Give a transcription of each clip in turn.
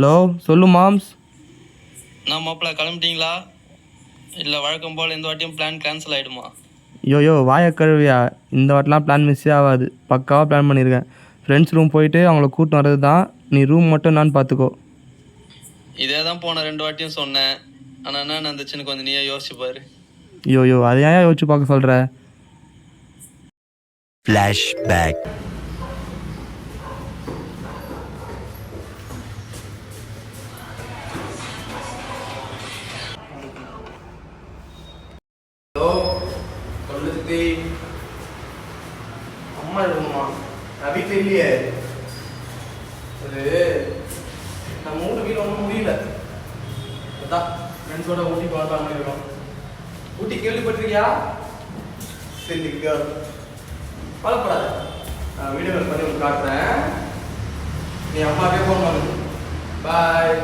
Hello சொல்லு moms. நான் மாப்பிள்ள கிளம்பிட்டீங்களா? இல்லை வழக்கம் போல் இந்த வாட்டியும் பிளான் கேன்சல் ஆகிடுமா? யோ வாயை கழுவியா, இந்த வாட்டிலாம் பிளான் மிஸ்ஸே ஆகாது. பக்காவாக பிளான் பண்ணியிருக்கேன். ஃப்ரெண்ட்ஸ் ரூம் போயிட்டு அவங்கள கூட்டின்னு வர்றது தான். நீ ரூம் மட்டும் என்னான்னு பார்த்துக்கோ. இதே தான் போன 2 வாட்டியும் சொன்னேன். ஆனால் என்ன நடந்துச்சுன்னு கொஞ்சம் நீயே யோசிச்சுப்பாரு. யோ அதை ஏன் யோசிச்சு பார்க்க சொல்கிற? ஃப்ளாஷ்பேக். அம்மா இருக்குமா? நான் வீட்டில் இல்லையே. அது நம்ம வீட்டு வீட்டில் ஒன்றும் முடியல. அதான் ஃப்ரெண்ட்ஸோட ஊட்டி பார்க்கலாம் இருக்கோம். ஊட்டி கேள்விப்பட்டிருக்கியா? சரி கவலைப்படாத, நான் வீடியோ கால் பண்ணி உங்களுக்கு காட்டுறேன். நீ அம்மாவே ஃபோன் பண்ணு. பாய்.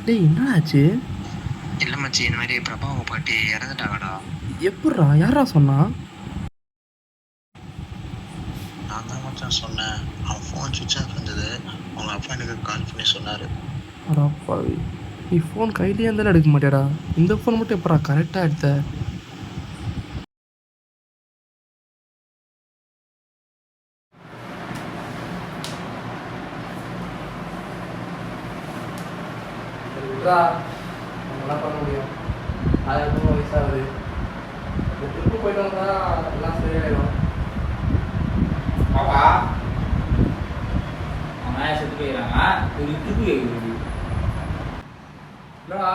டேய் என்னடாச்சு? இல்லை மச்சி, இந்த மாதிரி பிரபாவை பாட்டி இறந்துட்டாங்கடா. எப்பட்றா? யாரா சொன்னா? நான் தான் மச்சான் சொன்னேன். அவன் ஃபோன் சுவிட்ச் ஆஃப் இருந்தது. அவங்க அப்பா எனக்கு கால் பண்ணி சொன்னார். அடாப்பாவி, நீ ஃபோன் கையிலே இருந்தாலும் எடுக்க மாட்டேடா. இந்த ஃபோன் மட்டும் எப்படா கரெக்டாக எடுத்த? என்ன பண்ண முடியும்? 1000 வயசாகுது. ட்ரிப்பு போயிட்டு வந்தா எல்லாம் சரியாயிடும். பாப்பா அவன் செத்து போயிடறாங்க. ஒரு ட்ரிப்பு கேட்குது. இல்லடா,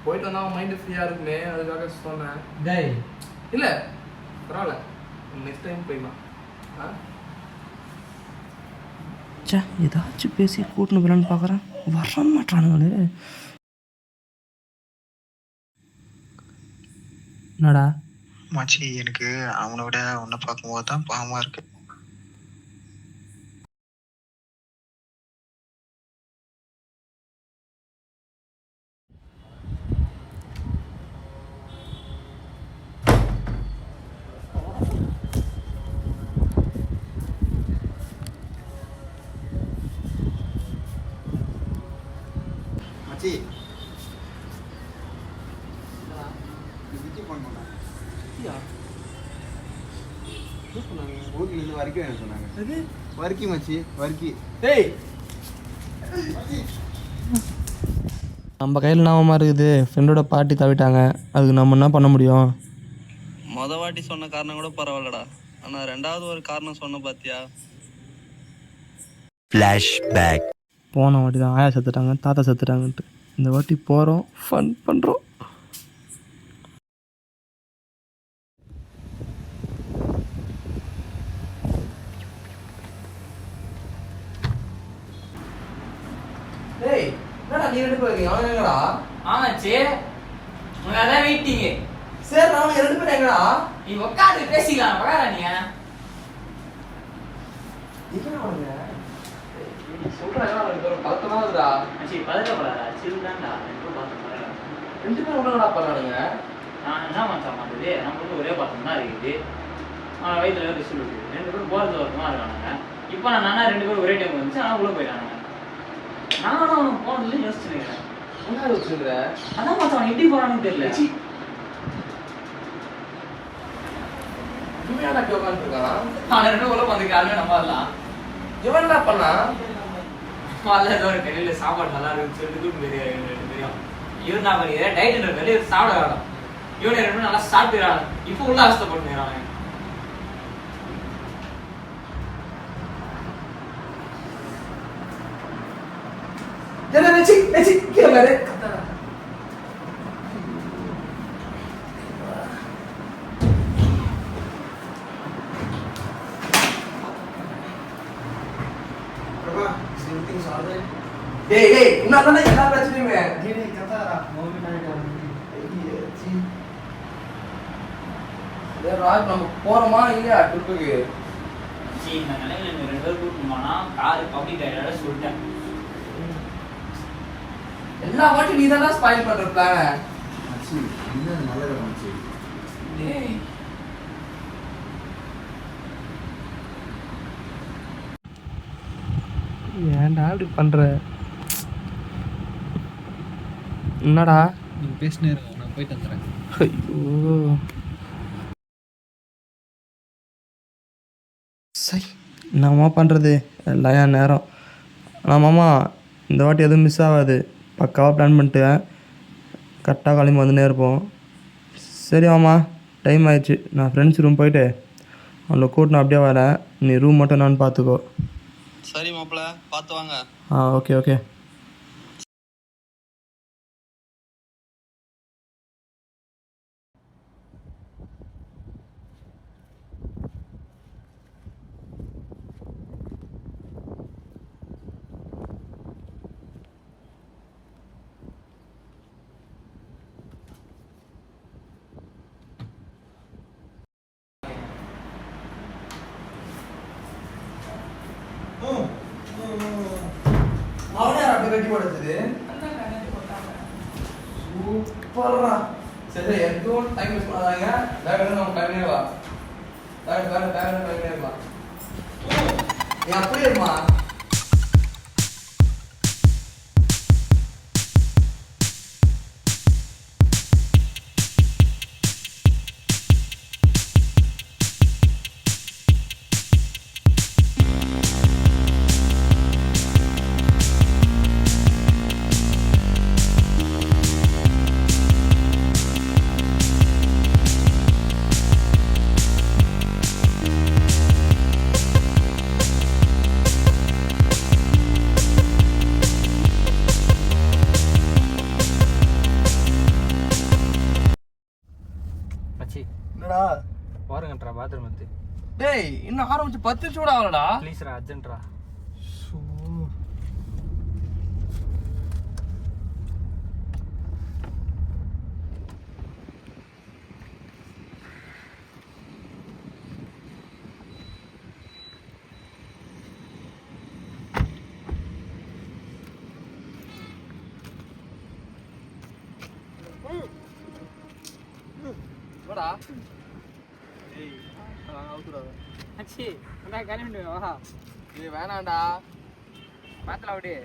போயிட்டு வந்தா அவன் மைண்டு ஃப்ரீயாக இருக்குமே, அதுக்காக சொன்னேன். டேய் இல்லை பரவாயில்ல, நெக்ஸ்ட் டைம் போயிடலாம். ஏதாச்சும் பேசி கூட்டின்னு போயிடலான்னு பார்க்குறேன், வர மாட்டானுங்களே. என்னடா மச்சி, எனக்கு அவனை விட உன்னை பார்க்கும்போது தான் பாவமாக இருக்கு. மச்சி விக்கி ஃபோன் பண்ணாங்க. ஊர்லேருந்து வர்க்கி வேணும் சொன்னாங்க. அது வர்க்கி மச்சி, வர்க்கி. டேய், நம்ம கையில் நாமமாக இருக்குது. ஃப்ரெண்டோட பாட்டி தவிட்டாங்க, அதுக்கு நம்ம என்ன பண்ண முடியும்? வாட்டி சொன்ன காரணம் கூட பரவாயில்லடா. ஆனால் 2வது ஒரு காரணம் சொன்ன பார்த்தியா? ஃப்ளாஷ்பேக். போன வாட்டி தான் ஆயா செத்துட்டாங்க, தாத்தா செத்துட்டாங்கன்ட்டு. இந்த வாட்டி போகிறோம், ஃபன் பண்ணுறோம். டேய் என்னடா நீ 2 பேர் இருக்கீங்க? அவன் எங்கடா? ஆமாச்சி, உனக்கு அதான் வெயிட்டிங்க. சரி, நான் 2 பேர் எங்கடா? நீ உட்காந்து பேசிக்கலாம். உட்கார நீ பதட்டப்படாதா? சிறுதான்டா. 2 பேரும் ஒன்றுடா பண்ணானுங்க. நான் என்ன மச்சான் பண்ணுறது? நம்மளுக்கு ஒரே பக்கம் தான் இருக்குது. வயிற்றுல ரிசல்ட் இருக்குது. 2 பேரும் போகிறது ஒருத்தமாக இருக்கானுங்க. இப்போ நான் 2 பேரும் ஒரே டைம் வந்துச்சு. ஆனால் உள்ளே போயிட்டானுங்க. நானும் அவனுக்கு போனதுல யோசிச்சுருக்கிறேன். என்ன யோசிச்சுங்கிற? அதான் மச்சான் அவன் எப்படி போகிறான்னு தெரியல. உண்மையான உட்காந்துருக்கான். அவன் 2 உள்ள வந்துருக்காங்க. நம்ம வரலாம். இவன் என்ன பண்ணா? அதில் ஏதோ ஒரு கடையில் சாப்பாடு நல்லா இருக்குன்னு சொல்லிட்டு கூட்டு போயிருக்காரு 2 பேரையும். இவன் தான் பண்ணிடுறேன் டைட்டுன்ற கடையில் சாப்பிட வேணும். இவனை 2 பேரும் நல்லா சாப்பிட்டுறாங்க. இப்போ உள்ள அவஸ்தைப்படுறாங்க. பிரபா சிங்கிங் சால்வே. டேய் உன்னால எல்லா பிரச்சனையுமே. டேய் கத்தாரா மோமெண்ட் ஆயிட்டாரு. நம்ம போறோமா இல்லையா ட்ரிப்புக்கு? மச்சி இந்த நிலையில நீ 2 பேர் கூட்டிட்டு போனா கார் பப்ளிக் ரைடோட சொல்லிட்டேன். எல்லா வாட்டியும் நீ தானே ஸ்பாயில் பண்ற பிளான். மச்சி இன்னும் நல்லது மச்சி. டேய் ஏன்டா இப்படி பண்ற? என்னடா நீ பேசினே இருங்க, நான் போயிட்டு வந்துடுறேன். ஐயோ சை என்னம்மா பண்ணுறது எல்லாம் என் நேரம். ஆனால் மாமா இந்த வாட்டி எதுவும் மிஸ் ஆகாது, பக்காவாக பிளான் பண்ணிட்டு கரெக்டாக கிளம்பி வந்துனே இருப்போம். சரி மாமா டைம் ஆயிடுச்சு, நான் ஃப்ரெண்ட்ஸ் ரூம் போயிட்டு அவளை கூட்டினு அப்படியே வரேன். நீ ரூம் மட்டும் நான் பார்த்துக்கோ. சரி மாப்பிள்ள, பார்த்து வாங்க. Okay okay. அவனே அப்படி கட்டி போடுறது சூப்பர்ரா. சரி எதுவும் டைம் வேஸ்ட் பண்ணாதாங்க, வேற நம்ம கிளம்பிடலாம். வேற கிளம்பிடலாம். நீ அப்படியே இருமா. மச்சி என்னடா பாருங்கன்றா பாத்ரூம் வந்து. டேய் இன்னும் ஆரம்பிச்சு 10 நிமிஷம் கூட ஆகலடா. ப்ளீஸ்ரா அர்ஜென்ட்ரா. வாடா. ஏய் அவுத்துறாத. மச்சி நான் கிளம்பிடுவேன் வா. ஏய் வேணாம்டா. பாத்துல அப்படியே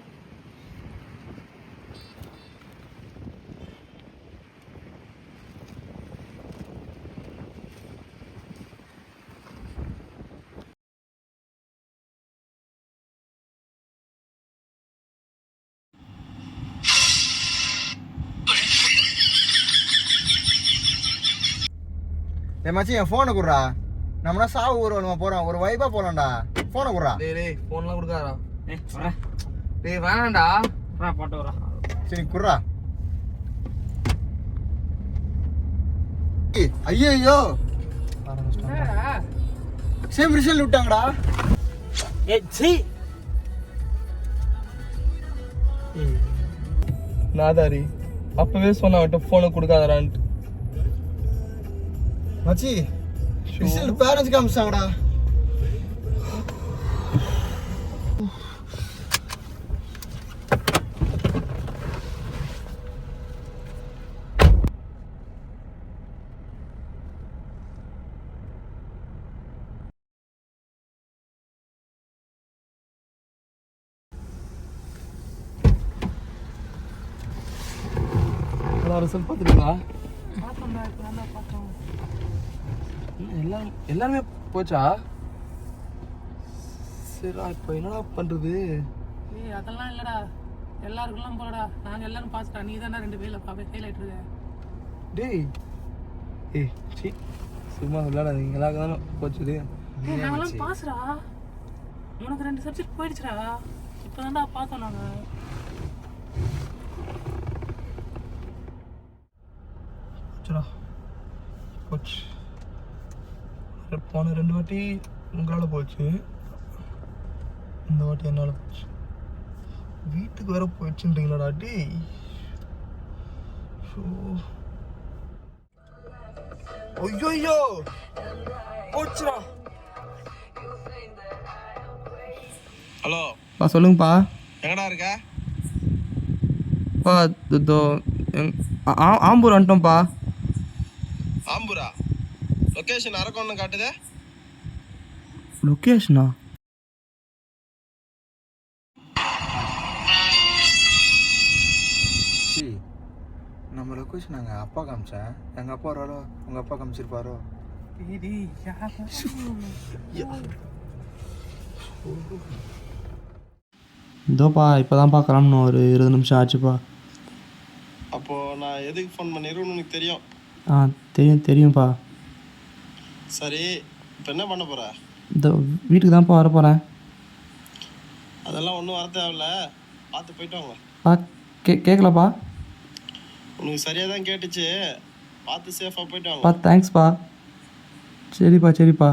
மச்சி என் ஃபோனை குடுறா. நம்மளா சாவு ஊர்வலமா போறோம், ஒரு வைபா போலாம்டா. ஃபோனை குடுறா. டேய் ஃபோன்லாம் கொடுக்காதடா. டேய் வேணாம்டா. போட்டு வரா. சரி குடுறா. ஐயோ சேம் ரிசல்ட் விட்டாங்கடா. சி நாதாரி அப்பவே சொன்னாட்ட ஃபோனை கொடுக்காதடான்ட்டு. மச்சி ரிசல்ட் பேரண்ட்ஸ் காமிச்சாங்கடா. ரிசல்ட் பார்த்துருங்களா? எல்லாருமே போச்சா? சரிடா இப்போ என்னடா பண்ணுறது? ஏய் அதெல்லாம் இல்லைடா, எல்லாருக்குலாம் போலடா. நாங்கள் எல்லாரும் பாஸ்டா, நீ தானே 2 பேரில் ஃபெயில் ஆகிட்டு இருக்க. டேய் ஏய் சி சும்மா விளையாடாதீங்க, எல்லாருக்கும் தானே போச்சுது. ஏய் நாங்களாம் பாஸ்டா, உனக்கு 2 சப்ஜெக்ட் போயிடுச்சுடா. இப்போ தான்டா பார்த்தோம் நாங்கள். போச்சுடா போச்சு. போன 2 வாட்டி உங்களால் போச்சு, இந்த வாட்டி என்னால் போச்சு. வீட்டுக்கு வேற போயிடுச்சுன்றீங்களாடா டேய். ஐயோ போச்சுடா. ஹலோ பா சொல்லுங்கப்பா. எங்கடா இருக்க? பா இதோ ஆம்பூர் வந்துட்டோம்ப்பா. ஆம்பூரா? லொக்கேஷன் அரக்கோணம் காட்டுதே. லொக்கேஷனா? நம்ம லொக்கேஷன் நாங்கள் அப்பா காமிச்சேன். எங்கள் அப்பா வராலோ உங்கள் அப்பா காமிச்சிருப்பாரோ? இதோப்பா இப்போ தான்ப்பா கிளம்பணும், ஒரு 20 நிமிஷம் ஆச்சுப்பா. அப்போது நான் எதுக்கு ஃபோன் பண்ணிடுறேன்னு உனக்கு தெரியும். தெரியும்ப்பா. சரி, இப்போ என்ன பண்ண போகிற? இந்த வீட்டுக்கு தான்ப்பா வர போகிறேன். அதெல்லாம் ஒன்றும் வர தேவையில்ல, பார்த்து போயிட்டு வாங்க. பா கேட்கலப்பா. உனக்கு சரியாக தான் கேட்டுச்சு, பார்த்து சேஃபாக போயிட்டு பா வாங்க. தேங்க்ஸ்ப்பா. சரிப்பா.